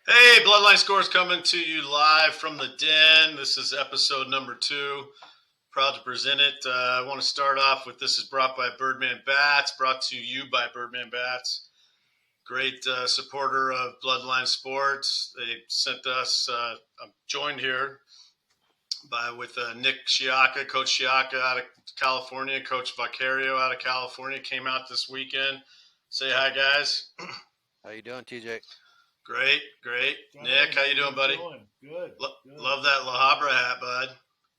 Hey, Bloodline Scores coming to you live from the den. This is episode number 2. Proud to present it. I want to start off with this is brought by Birdman Bats, brought to you by Birdman Bats. Great supporter of Bloodline Sports. They sent us, I'm joined here with Nick Shiaka, Coach Shiaka out of California, Coach Vacario out of California, came out this weekend. Say hi, guys. How you doing, TJ? Great, great. Nick, Gentlemen, how how you you doing, guys buddy? doing? Good, good. Love that La Habra hat, bud.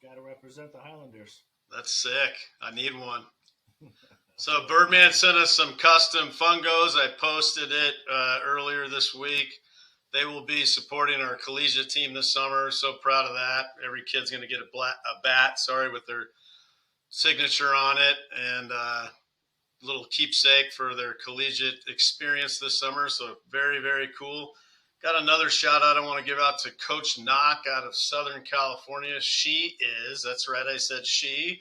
Got to represent the Highlanders. That's sick. I need one. That's So right. Birdman sent us some custom fungos. I posted it earlier this week. They will be supporting our collegiate team this summer. So proud of that. Every kid's going to get a bat, with their signature on it, and little keepsake for their collegiate experience this summer. So very, very cool. Got another shout out I want to give out to Coach Knock out of Southern California. That's right, I said she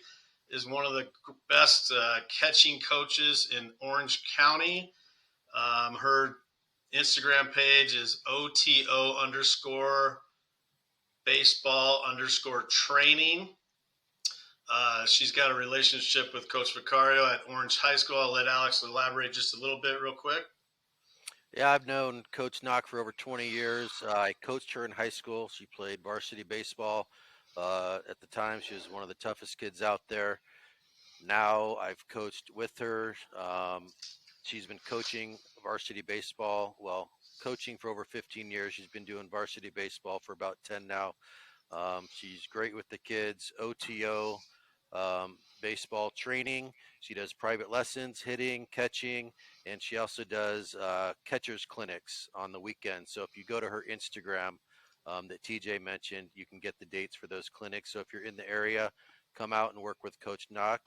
is one of the best catching coaches in Orange County. Her Instagram page is OTO underscore baseball underscore training. She's got a relationship with Coach Vicario at Orange High School. I'll let Alex elaborate just a little bit real quick. Yeah, I've known Coach Knock for over 20 years. I coached her in high school. She played varsity baseball. At the time, she was one of the toughest kids out there. Now I've coached with her. She's been coaching varsity baseball. Well, coaching for over 15 years. She's been doing varsity baseball for about 10 now. She's great with the kids. OTO, baseball training. She does private lessons, hitting, catching, and she also does catchers clinics on the weekend. So if you go to her Instagram that TJ mentioned, you can get the dates for those clinics. So if you're in the area, come out and work with Coach Knock.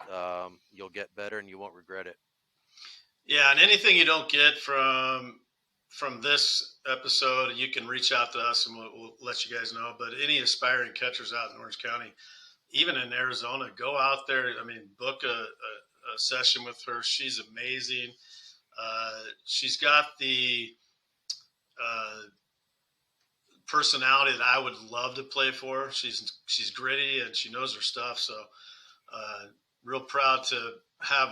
You'll get better and you won't regret it. Yeah, and anything you don't get from this episode, you can reach out to us and we'll let you guys know. But any aspiring catchers out in Orange County, even in Arizona, go out there. I mean, book a session with her. She's amazing. She's got the uh, personality that I would love to play for. She's gritty and she knows her stuff. So uh, real proud to have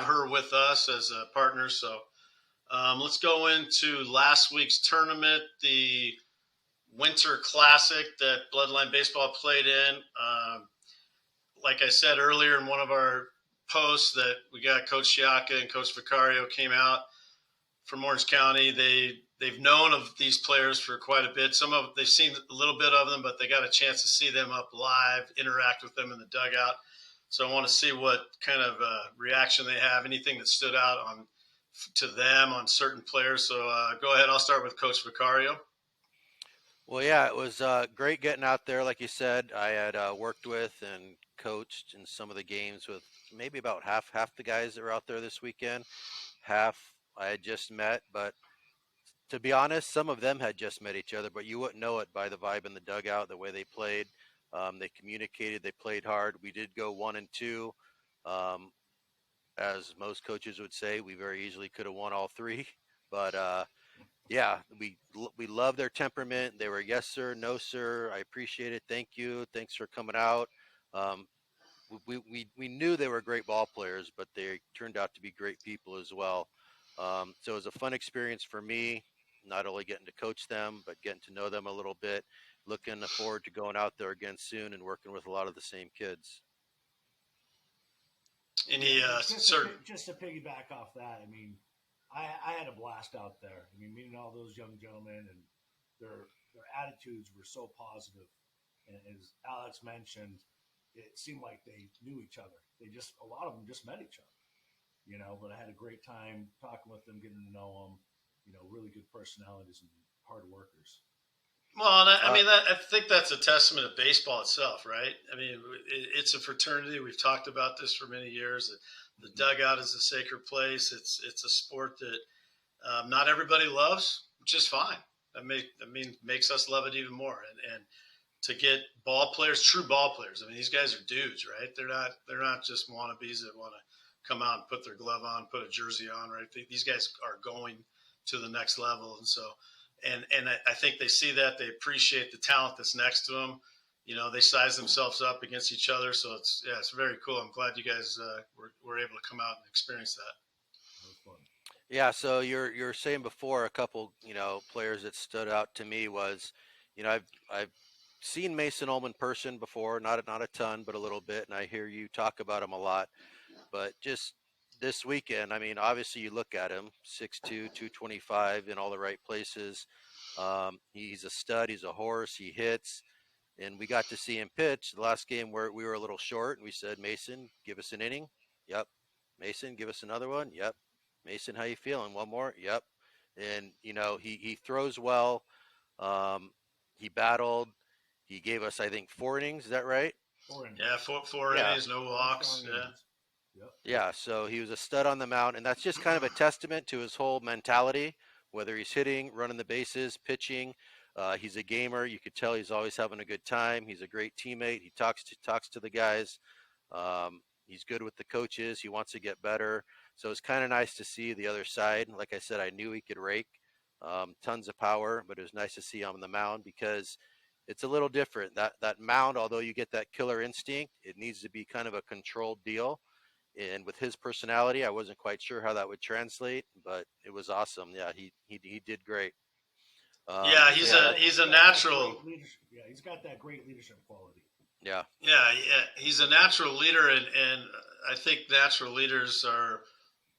her with us as a partner. So let's go into last week's tournament, the Winter Classic that Bloodline Baseball played in. Like I said earlier in one of our posts, that we got Coach Shiaka and Coach Vicario came out from Orange County. They've known of these players for quite a bit. They've seen a little bit of them, but they got a chance to see them up live, interact with them in the dugout. So I want to see what kind of reaction they have. Anything that stood out to them on certain players. So go ahead. I'll start with Coach Vicario. Well, yeah, it was great getting out there. Like you said, I had worked with and coached in some of the games with maybe about half the guys that were out there this weekend. Half I had just met, but to be honest, some of them had just met each other, but you wouldn't know it by the vibe in the dugout, the way they played. They communicated, they played hard. We did go 1-2. Um, as most coaches would say, we very easily could have won all three. But yeah, we love their temperament. They were yes sir, no sir. I appreciate it. Thank you. Thanks for coming out. Um, we knew they were great ball players, but they turned out to be great people as well. So it was a fun experience for me, not only getting to coach them, but getting to know them a little bit. Looking forward to going out there again soon and working with a lot of the same kids. Any Yeah, certain just to piggyback off that, I mean, I had a blast out there. I mean, meeting all those young gentlemen and their attitudes were so positive. And as Alex mentioned, it seemed like they knew each other. A lot of them just met each other, But I had a great time talking with them, getting to know them. Really good personalities and hard workers. Well, I Uh, mean, I think that's a testament of baseball itself, right? I mean, it's a fraternity. We've talked about this for many years. The Mm-hmm. dugout is a sacred place. It's a sport that not everybody loves, which is fine. Makes us love it even more. And to get ball players, true ball players. I mean, these guys are dudes, right? They're not just wannabes that want to come out and put their glove on, put a jersey on, right? These guys are going to the next level, and so and I think they see that, they appreciate the talent that's next to them. They size themselves up against each other, so it's very cool. I'm glad you guys were able to come out and experience that. That was fun. Yeah, so you're saying before a couple, players that stood out to me was, I've seen Mason Ullman in person before, not a ton, but a little bit, and I hear you talk about him a lot. But just this weekend, I mean, obviously you look at him, 6'2", 225 in all the right places. He's a stud. He's a horse. He hits, and we got to see him pitch the last game where we were a little short, and we said, Mason, give us an inning. Yep. Mason, give us another one. Yep. Mason, how you feeling? One more. Yep. And he throws well. Um, he battled. He gave us, I think, 4 innings. Is that right? 4 innings. Yeah, four Yeah. innings, no walks. Yeah. Yep. Yeah, so he was a stud on the mound, and that's just kind of a testament to his whole mentality, whether he's hitting, running the bases, pitching. He's a gamer. You could tell he's always having a good time. He's a great teammate. He talks to the guys. He's good with the coaches. He wants to get better. So it's kind of nice to see the other side. Like I said, I knew he could rake, tons of power, but it was nice to see him on the mound because it's a little different. That mound, although you get that killer instinct, it needs to be kind of a controlled deal. And with his personality, I wasn't quite sure how that would translate, but it was awesome. Yeah, he did great. Yeah, So he's yeah, a he's a natural. Yeah, he's got that great leadership quality. yeah, Yeah, he's a natural leader, and I think natural leaders are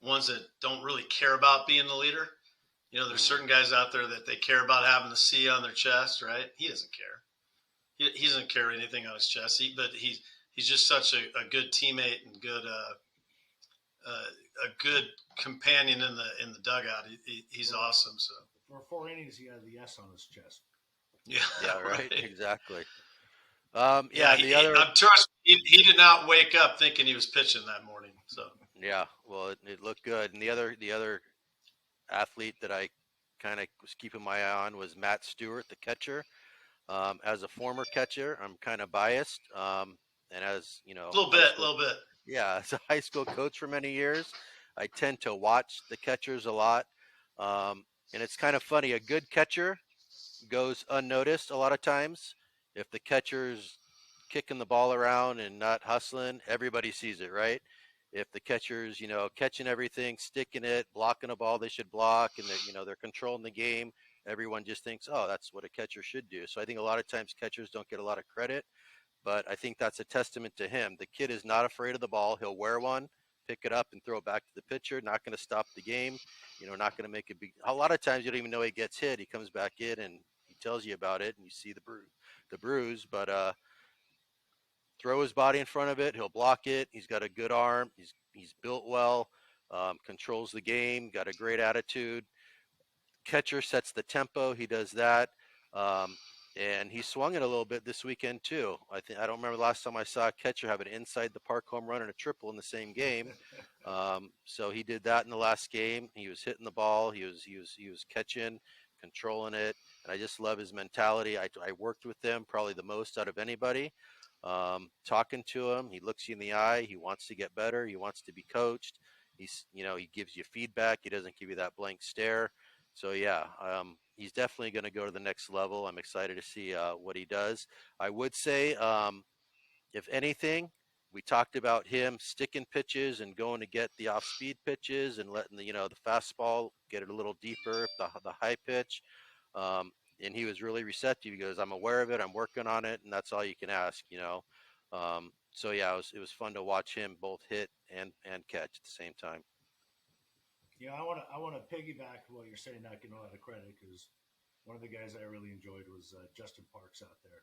ones that don't really care about being the leader. There's mm, certain guys out there that they care about having the C on their chest, right? He doesn't care. He doesn't carry anything on his chest. But he's just such a good teammate and a good companion in the dugout. He's awesome. So For 4 innings, he had the S on his chest. yeah, yeah, right, right. exactly. Yeah, Yeah, and the other, I'm trust. He did not wake up thinking he was pitching that morning. So yeah, well, it looked good. And the other athlete that I kind of was keeping my eye on was Matt Stewart, the catcher. As a former catcher, I'm kind of biased, and as a little high bit, a school, little bit. yeah, as a high school coach for many years, I tend to watch the catchers a lot. And it's kind of funny. A good catcher goes unnoticed a lot of times. If the catcher's kicking the ball around and not hustling, everybody sees it, right? If the catcher's, catching everything, sticking it, blocking a ball they should block, and they're controlling the game, everyone just thinks, oh, that's what a catcher should do. So I think a lot of times catchers don't get a lot of credit, but I think that's a testament to him. The kid is not afraid of the ball. He'll wear one, pick it up, and throw it back to the pitcher. Not going to stop the game. Not going to make a big. A lot of times you don't even know he gets hit. He comes back in and he tells you about it, and you see the bruise. But throw his body in front of it. He'll block it. He's got a good arm. He's built well. Controls the game. Got a great attitude. Catcher sets the tempo. He does that. Um, and he swung it a little bit this weekend too. I don't remember the last time I saw a catcher have an inside the park home run and a triple in the same game. So he did that in the last game. He was hitting the ball. He was catching, controlling it, and I just love his mentality. I worked with him probably the most out of anybody. Talking to him, he looks you in the eye. He wants to get better. He wants to be coached. He gives you feedback. He doesn't give you that blank stare. So yeah, he's definitely going to go to the next level. I'm excited to see what he does. I would say, if anything, we talked about him sticking pitches and going to get the off-speed pitches and letting the fastball get it a little deeper, the high pitch. Um, and he was really receptive. He goes, "I'm aware of it. I'm working on it, and that's all you can ask." So yeah, it was fun to watch him both hit and catch at the same time. I want to piggyback what you're saying. Not getting a lot of credit because one of the guys I really enjoyed was Justin Parks out there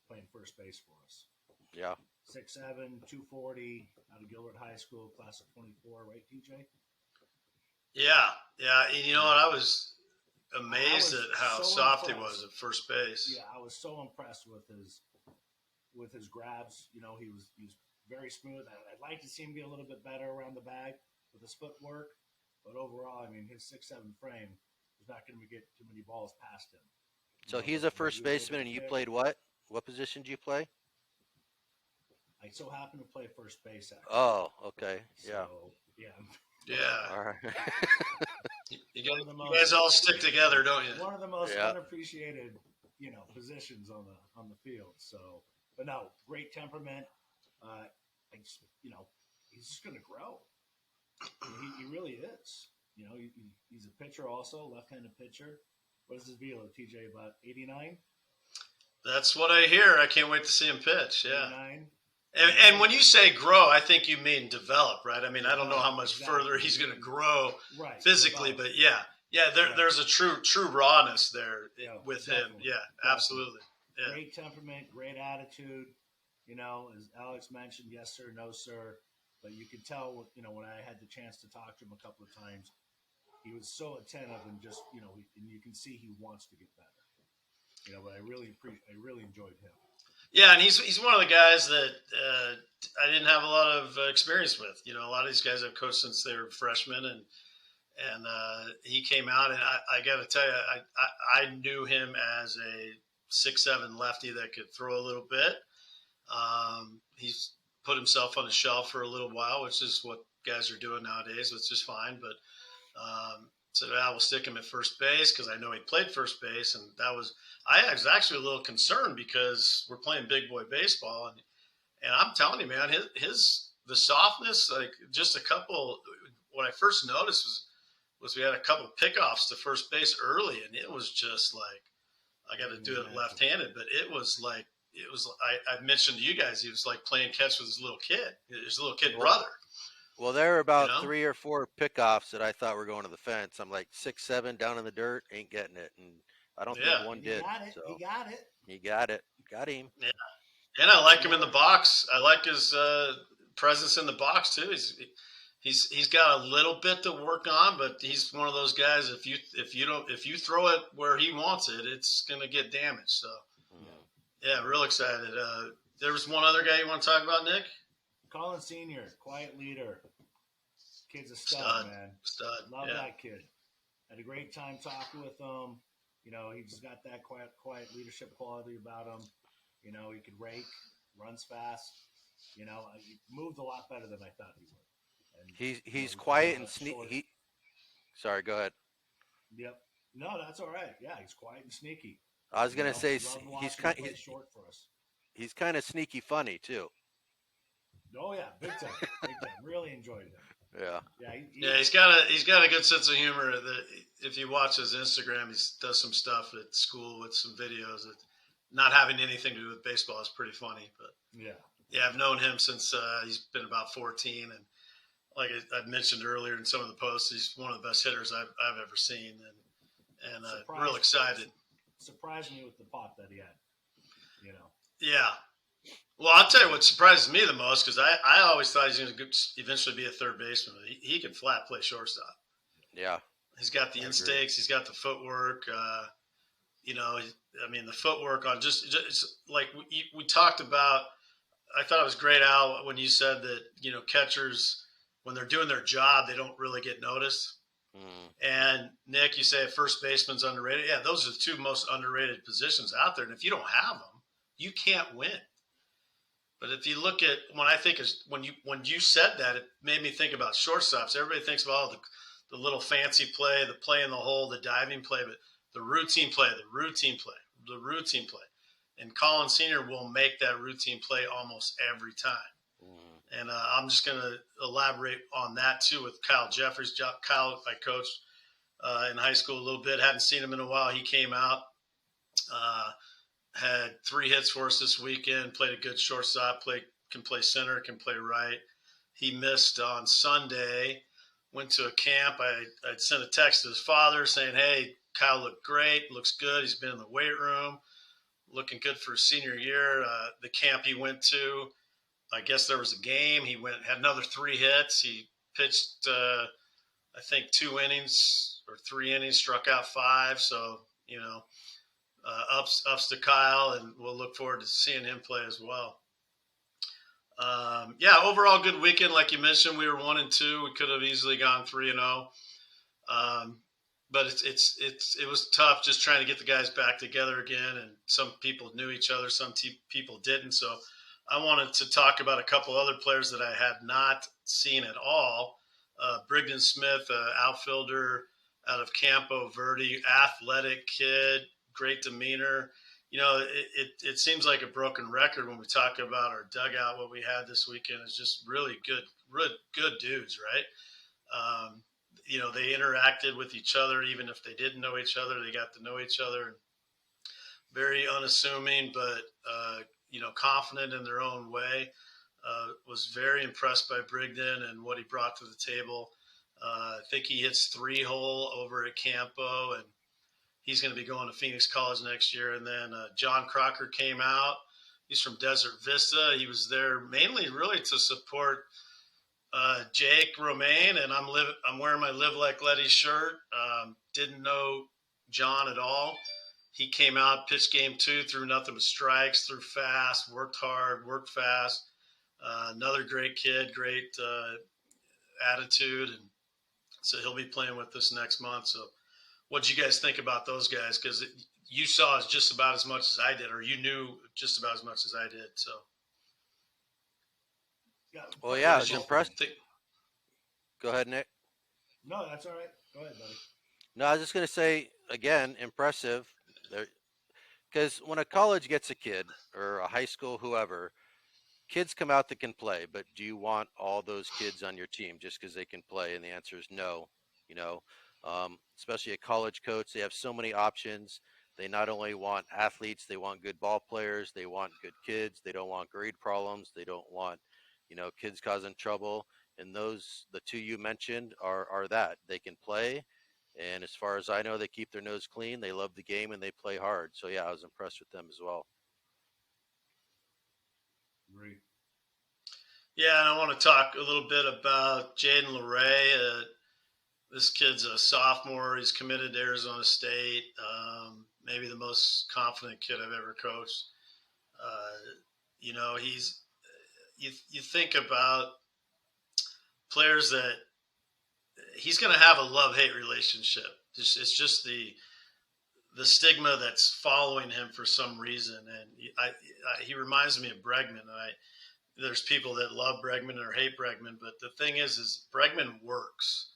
playing first base for us. Yeah. 6'7", 240 out of Gilbert High School, class of 24, right, TJ? Yeah. And you know what? I was I amazed was at how so soft he impressed. was at first base. Yeah, I was so impressed with his grabs. He was very smooth. I'd like to see him get a little bit better around the bag with his footwork, but overall, I mean, his 6'7" frame is not going to get too many balls past him. So The he's a way first he was able baseman, to and you pick. played what? What position did you play? I so happen to play first base actually. Oh, okay. Yeah. So yeah, Yeah. All right. You guys all stick together, don't you? One of the most Yeah. unappreciated, positions on the field. So, but no, great temperament. I just, he's just going to grow. He really is. He's a pitcher also, left-handed pitcher. What is his velo, TJ? About 89? That's what I hear. I can't wait to see him pitch. Yeah. 89? And when you say grow, I think you mean develop, right? I mean, I don't know how much further he's going to grow physically, but yeah, there's a true rawness there with him. Yeah, absolutely. Yeah. Great temperament, great attitude. As Alex mentioned, yes sir, no sir. But you could tell, when I had the chance to talk to him a couple of times, he was so attentive and just, and you can see he wants to get better. But I really enjoyed him. Yeah, and he's one of the guys that I didn't have a lot of experience with. A lot of these guys I've coached since they were freshmen, and he came out, and I got to tell you, I knew him as a 6'7" lefty that could throw a little bit. He's put himself on the shelf for a little while, which is what guys are doing nowadays, which is fine. But said, I will stick him at first base because I know he played first base, and I was actually a little concerned because we're playing big boy baseball, and I'm telling you, man, the softness, like just a couple. What I first noticed was we had a couple pickoffs to first base early, and it was just like I got to do it left-handed, but it was like I mentioned to you guys, he was like playing catch with his little kid brother. Well, there were about 3 or 4 pickoffs that I thought were going to the fence. I'm like 6'7" down in the dirt, ain't getting it, and I don't think one did. So he got it. Got him. Yeah, and I like him in the box. I like his presence in the box too. He's got a little bit to work on, but he's one of those guys. If you throw it where he wants it, it's gonna get damaged. So yeah, real excited. There was one other guy you want to talk about, Nick? Colin Senior, quiet leader. Kid's a stud, man. Stud. Love that kid. Had a great time talking with him. He's got that quiet leadership quality about him. He could rake, runs fast. He moved a lot better than I thought he would. And, he's quiet and sneaky. Sorry, go ahead. Yep. No, that's all right. Yeah, he's quiet and sneaky. I was gonna say he's short for us. He's kind of sneaky funny too. Oh yeah, big time. Really enjoyed him. Yeah. Yeah, he's got a good sense of humor. That if you watch his Instagram, he does some stuff at school with some videos that not having anything to do with baseball is pretty funny. But yeah, I've known him since he's been about 14, and like I mentioned earlier in some of the posts, he's one of the best hitters I've ever seen, and real excited. Surprised me with the pop that he had. Yeah. Well, I'll tell you what surprises me the most, because I always thought he's going to eventually be a third baseman. He can flat play shortstop. Yeah. He's got the instincts. He's got the footwork. The footwork on just like we talked about. I thought it was great, Al, when you said that, catchers, when they're doing their job, they don't really get noticed. And Nick, you say first baseman's underrated. Yeah, those are the two most underrated positions out there. And if you don't have them, you can't win. But if you look at when you said that, it made me think about shortstops. Everybody thinks about the little fancy play, the play in the hole, the diving play, but the routine play. And Colin Senior will make that routine play almost every time. And I'm just going to elaborate on that too with Kyle Jeffries. Kyle, I coached in high school a little bit. Hadn't seen him in a while. He came out, had 3 hits for us this weekend. Played a good shortstop. Can play center. Can play right. He missed on Sunday. Went to a camp. I'd sent a text to his father saying, "Hey, Kyle looked great. Looks good. He's been in the weight room. Looking good for his senior year." The camp he went to, I guess there was a game. He had another 3 hits. He pitched, I think 2 innings or 3 innings, struck out 5. So, ups to Kyle, and we'll look forward to seeing him play as well. Overall good weekend. Like you mentioned, we were 1-2. We could have easily gone 3-0. But it was tough just trying to get the guys back together again. And some people knew each other, some people didn't. So I wanted to talk about a couple other players that I had not seen at all. Brigden Smith, outfielder, out of Campo Verde, athletic kid, great demeanor. It seems like a broken record when we talk about our dugout. What we had this weekend is just really good dudes, right? Um, they interacted with each other, even if they didn't know each other. They got to know each other. Very unassuming, but confident in their own way. Was very impressed by Brigden and what he brought to the table. I think he hits 3-hole over at Campo, and he's going to be going to Phoenix College next year. And then John Crocker came out. He's from Desert Vista. He was there mainly really to support Jake Romaine, and I'm wearing my Live Like Letty shirt. Didn't know John at all. He came out, pitched game 2, threw nothing but strikes, threw fast, worked hard, worked fast. Another great kid, great attitude, and so he'll be playing with us next month. So, what do you guys think about those guys? Because you saw just about as much as I did, or you knew just about as much as I did. So, Well, yeah, it's you impressive. think? Go ahead, Nick. No, that's all right. Go ahead, buddy. No, I was just going to say, again, impressive. Because when a college gets a kid or a high school, whoever, kids come out that can play, but do you want all those kids on your team just because they can play? And the answer is no. You know, especially a college coach, they have so many options. They not only want athletes, they want good ball players, they want good kids, they don't want grade problems, they don't want, kids causing trouble. And the two you mentioned are that they can play. And as far as I know, they keep their nose clean. They love the game and they play hard. So yeah, I was impressed with them as well. Agree. Yeah, and I want to talk a little bit about Jaden LeRae. This kid's a sophomore. He's committed to Arizona State. Maybe the most confident kid I've ever coached. He's you think about players that he's going to have a love-hate relationship. It's just the stigma that's following him for some reason, and he reminds me of Bregman. There's people that love Bregman or hate Bregman, but the thing is Bregman works.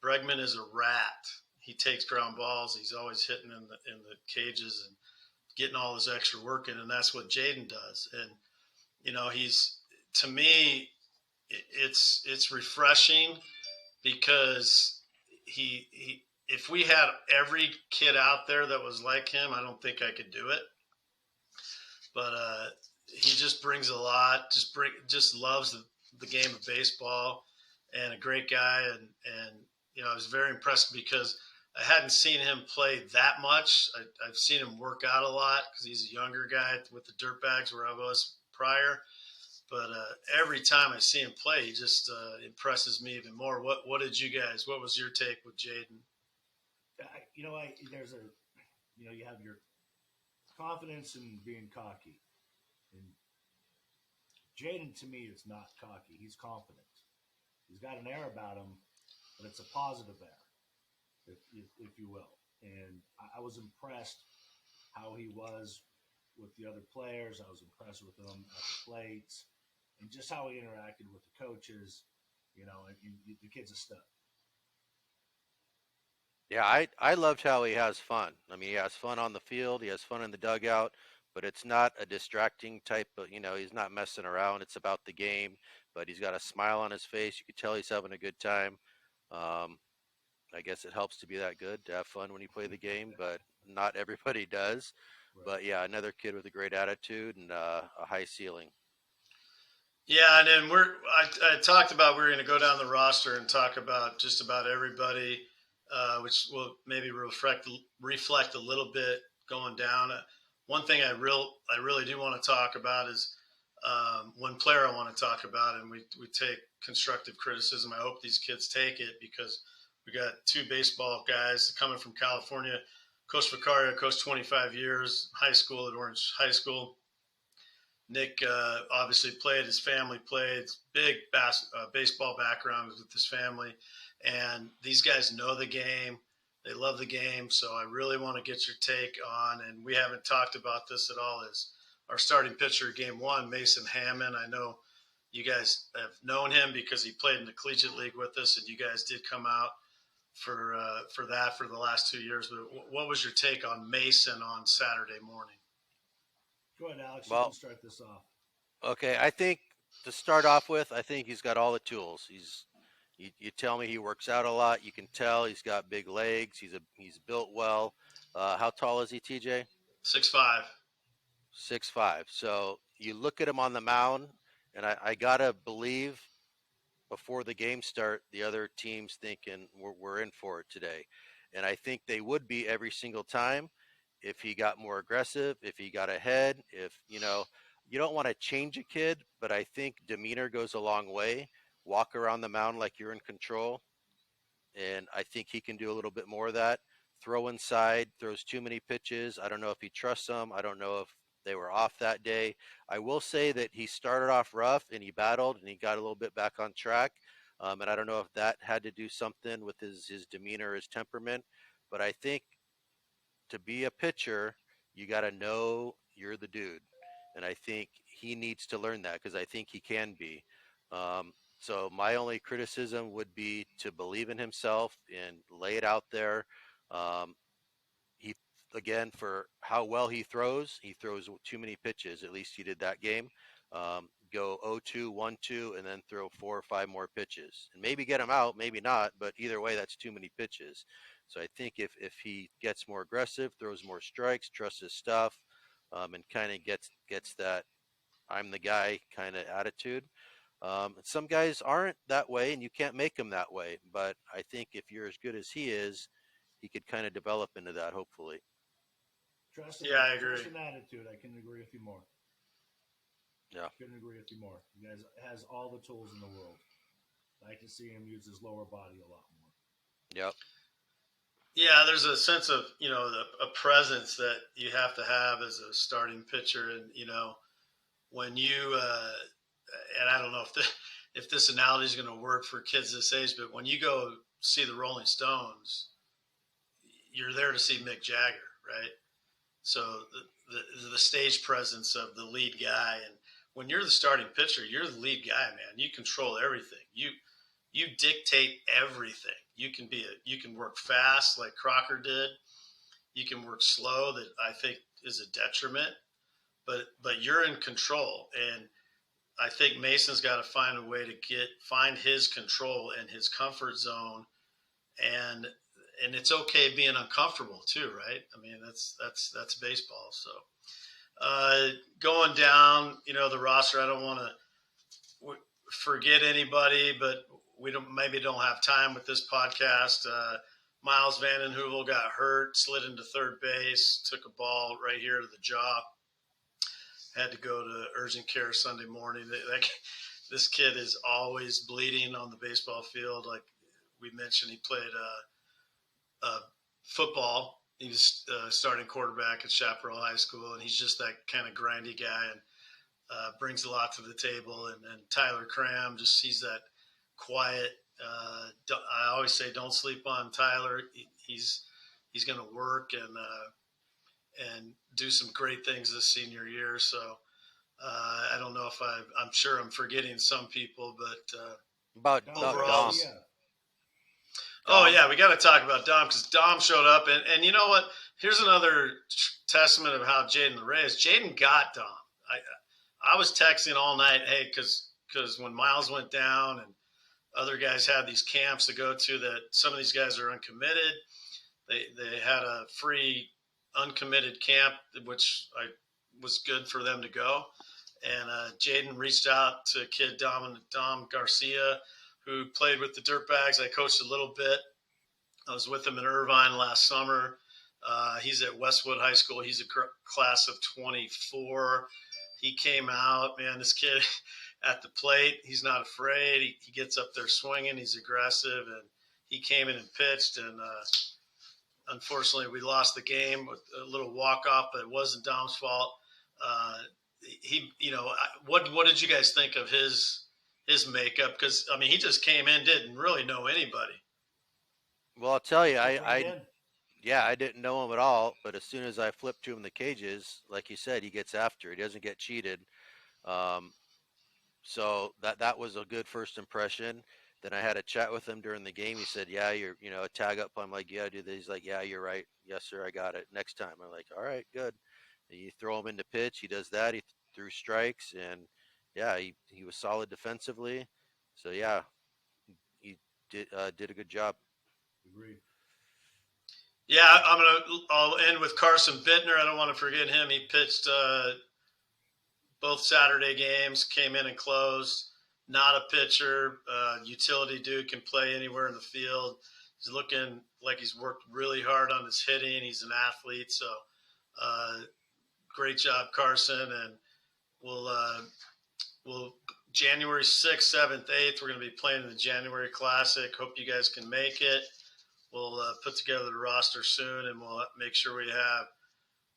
Bregman is a rat. He takes ground balls. He's always hitting in the cages and getting all his extra work in, and that's what Jaden does. And he's, to me, it's refreshing because he if we had every kid out there that was like him, I don't think I could do it. But he just brings a lot. Just loves the game of baseball, and a great guy. And I was very impressed because I hadn't seen him play that much. I've seen him work out a lot because he's a younger guy with the Dirtbags where I was prior. But every time I see him play, he just impresses me even more. What did you guys? What was your take with Jaden? There's you have your confidence in being cocky, and Jaden to me is not cocky. He's confident. He's got an air about him, but it's a positive air, if you will. And I was impressed how he was with the other players. I was impressed with him at the plates, and just how he interacted with the coaches. And the kid's a stud. Yeah, I loved how he has fun. I mean, he has fun on the field, he has fun in the dugout, but it's not a distracting type of, he's not messing around. It's about the game, but he's got a smile on his face. You can tell he's having a good time. Um, I guess it helps to be that good, to have fun when you play the game, but not everybody does. Right. But yeah, another kid with a great attitude and a high ceiling. Yeah, and then I talked about we were going to go down the roster and talk about just about everybody, which will maybe reflect a little bit going down. One thing I really do want to talk about is one player I want to talk about, and we take constructive criticism. I hope these kids take it because we got two baseball guys coming from California. Coach Vicario coached 25 years, high school at Orange High School. Nick obviously played. His family played. Big baseball background with his family. And these guys know the game. They love the game. So I really want to get your take on, and we haven't talked about this at all, is our starting pitcher game 1, Mason Hammond. I know you guys have known him because he played in the collegiate league with us, and you guys did come out for that for the last 2 years. But what was your take on Mason on Saturday morning? Go ahead, Alex. You can Well, start this off. okay, I think to start off with, I think he's got all the tools. You tell me he works out a lot. You can tell he's got big legs. He's built well. How tall is he, TJ? 6'5". 6'5". So you look at him on the mound, and I gotta believe before the game start, the other team's thinking we're in for it today, and I think they would be every single time if he got more aggressive, if he got ahead, if you don't want to change a kid, but I think demeanor goes a long way. Walk around the mound like you're in control, and I think he can do a little bit more of that. Throw inside, throws too many pitches. I don't know if he trusts them. I don't know if they were off that day. I will say that he started off rough and he battled and he got a little bit back on track. And I don't know if that had to do something with his demeanor, his temperament. But I think to be a pitcher, you got to know you're the dude. And I think he needs to learn that because I think he can be. So my only criticism would be to believe in himself and lay it out there. Um, he again for how well he throws too many pitches. At least he did that game. Go 0-2, 1-2, and then throw 4 or 5 more pitches, and maybe get him out, maybe not. But either way, that's too many pitches. So I think if he gets more aggressive, throws more strikes, trusts his stuff, and kind of gets that I'm the guy kind of attitude. Some guys aren't that way, and you can't make them that way. But I think if you're as good as he is, he could kind of develop into that, hopefully. Yeah, I agree. Trust and attitude. I can agree with you more. Yeah. Couldn't agree with you more. He has all the tools in the world. I like to see him use his lower body a lot more. Yep. Yeah, there's a sense of a presence that you have to have as a starting pitcher, and when you and I don't know if this analogy is going to work for kids this age, but when you go see the Rolling Stones, you're there to see Mick Jagger, right? So the stage presence of the lead guy, and when you're the starting pitcher, you're the lead guy, man. You control everything. You dictate everything. You can work fast like Crocker did. You can work slow, that I think is a detriment. But you're in control, and I think Mason's got to find a way to find his control and his comfort zone, and it's okay being uncomfortable too, right? I mean, that's baseball. So going down, the roster, I don't want to forget anybody, but we don't have time with this podcast. Miles Vanden Heuvel got hurt, slid into third base, took a ball right here to the jaw. Had to go to urgent care Sunday morning. This kid is always bleeding on the baseball field. Like we mentioned, he played football. He was starting quarterback at Chaparral High School, and he's just that kind of grindy guy, and brings a lot to the table. And Tyler Cram, just he's that quiet. I always say, don't sleep on Tyler. He's going to work and do some great things this senior year. So I don't know if I'm sure I'm forgetting some people, but About overall, Dom. oh yeah, we got to talk about Dom, because Dom showed up, and you know what? Here's another testament of how Jaden LeRae is. Jaden got Dom. I was texting all night, hey, because when Miles went down and other guys had these camps to go to, that some of these guys are uncommitted. They had a free uncommitted camp, which was good for them to go. And Jaden reached out to kid Dom Garcia, who played with the Dirtbags. I coached a little bit. I was with him in Irvine last summer. He's at Westwood High School. He's a class of 24. He came out, man, this kid at the plate, he's not afraid. He gets up there swinging. He's aggressive, and he came in and pitched. And unfortunately, we lost the game with a little walk-off, but it wasn't Dom's fault. What did you guys think of his makeup? Because I mean, he just came in, didn't really know anybody. Well, I'll tell you, Right I didn't know him at all. But as soon as I flipped to him in the cages, like you said, he gets after. He doesn't get cheated. Um, so that was a good first impression. Then I had a chat with him during the game. He said, "Yeah, you're, a tag up." I'm like, "Yeah, I do this." He's like, "Yeah, you're right. Yes, sir, I got it. Next time." I'm like, "All right, good." And you throw him into pitch. He does that. He threw strikes, and yeah, he was solid defensively. So yeah, he did a good job. Agreed. Yeah, I'll end with Carson Bittner. I don't want to forget him. He pitched both Saturday games, came in and closed. Not a pitcher, utility dude, can play anywhere in the field. He's looking like he's worked really hard on his hitting. He's an athlete, so great job, Carson. And we'll January 6th, 7th, 8th, we're going to be playing in the January Classic. Hope you guys can make it. We'll put together the roster soon, and we'll make sure we have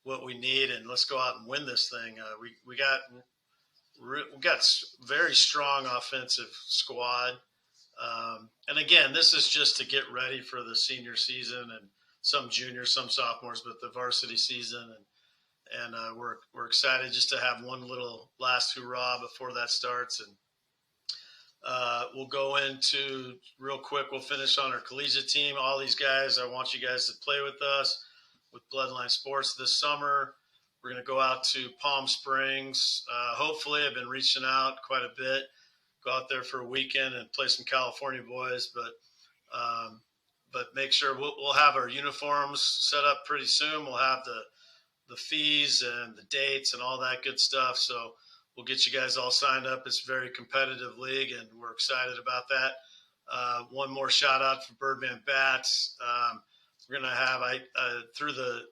what we need, and let's go out and win this thing. We got very strong offensive squad, and again, this is just to get ready for the senior season and some juniors, some sophomores, but the varsity season, and we're excited just to have one little last hurrah before that starts. And we'll go into real quick. We'll finish on our collegiate team. All these guys, I want you guys to play with us with Bloodline Sports this summer. We're going to go out to Palm Springs. Hopefully, I've been reaching out quite a bit. Go out there for a weekend and play some California boys. But make sure we'll have our uniforms set up pretty soon. We'll have the fees and the dates and all that good stuff. So we'll get you guys all signed up. It's a very competitive league, and we're excited about that. One more shout out for Birdman Bats. We're going to have through the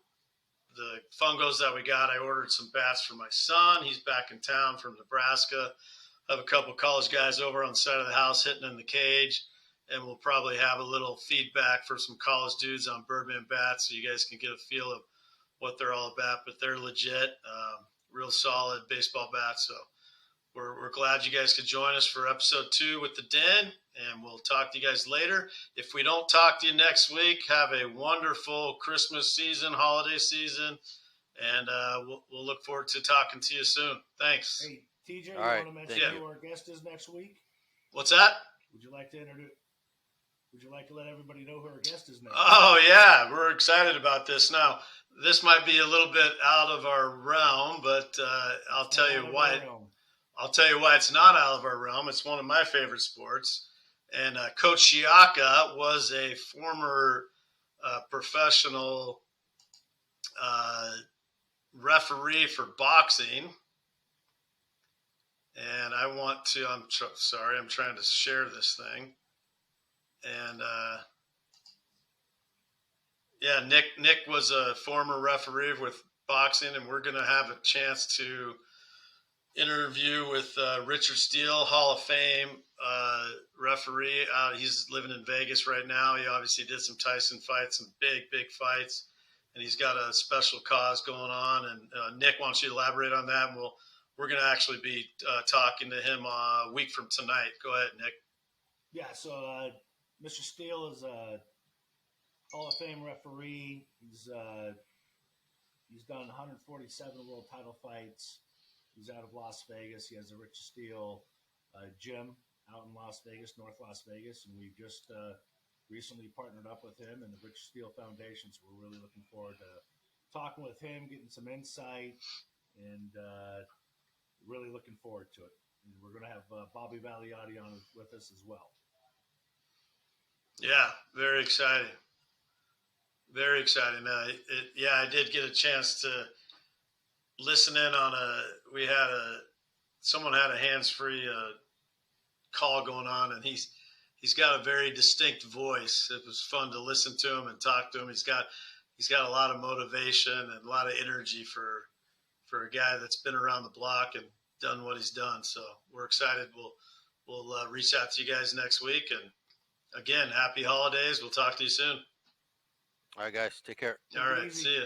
fungos that we got, I ordered some bats for my son. He's back in town from Nebraska. I have a couple college guys over on the side of the house hitting in the cage, and we'll probably have a little feedback for some college dudes on Birdman Bats so you guys can get a feel of what they're all about. But they're legit, real solid baseball bats. So we're glad you guys could join us for episode 2 with the Den, and we'll talk to you guys later. If we don't talk to you next week, have a wonderful Christmas season, holiday season, and we'll look forward to talking to you soon. Thanks. Hey, TJ, All right, you want to mention thank who you. our guest is next week? What's that? Would you like to introduce? Would you like to let everybody know who our guest is next? Oh, yeah. We're excited about this. Now, this might be a little bit out of our realm, but I'll tell you why. I'll tell you why it's not out of our realm. It's one of my favorite sports. And Coach Shiaka was a former professional referee for boxing. And I want to, sorry, I'm trying to share this thing. And yeah, Nick was a former referee with boxing, and we're going to have a chance to interview with Richard Steele, Hall of Fame referee. He's living in Vegas right now. He obviously did some Tyson fights, some big fights, and he's got a special cause going on. And Nick, why don't you elaborate on that? And we're going to actually be talking to him a week from tonight. Go ahead, Nick. Yeah, so Mr. Steele is a Hall of Fame referee. He's done 147 world title fights. He's out of Las Vegas. He has a Richard Steele gym out in Las Vegas, North Las Vegas, and we just recently partnered up with him and the Richard Steele Foundation. So we're really looking forward to talking with him, getting some insight, and really looking forward to it. And we're going to have Bobby Vagliotti on with us as well. Yeah, very exciting. Very exciting. I did get a chance to listen in on someone had a hands-free call going on, and he's got a very distinct voice. It was fun to listen to him and talk to him. He's got a lot of motivation and a lot of energy for a guy that's been around the block and done what he's done. So we're excited. We'll reach out to you guys next week, and again, happy holidays. We'll talk to you soon. All right, guys, take care. All right, see you.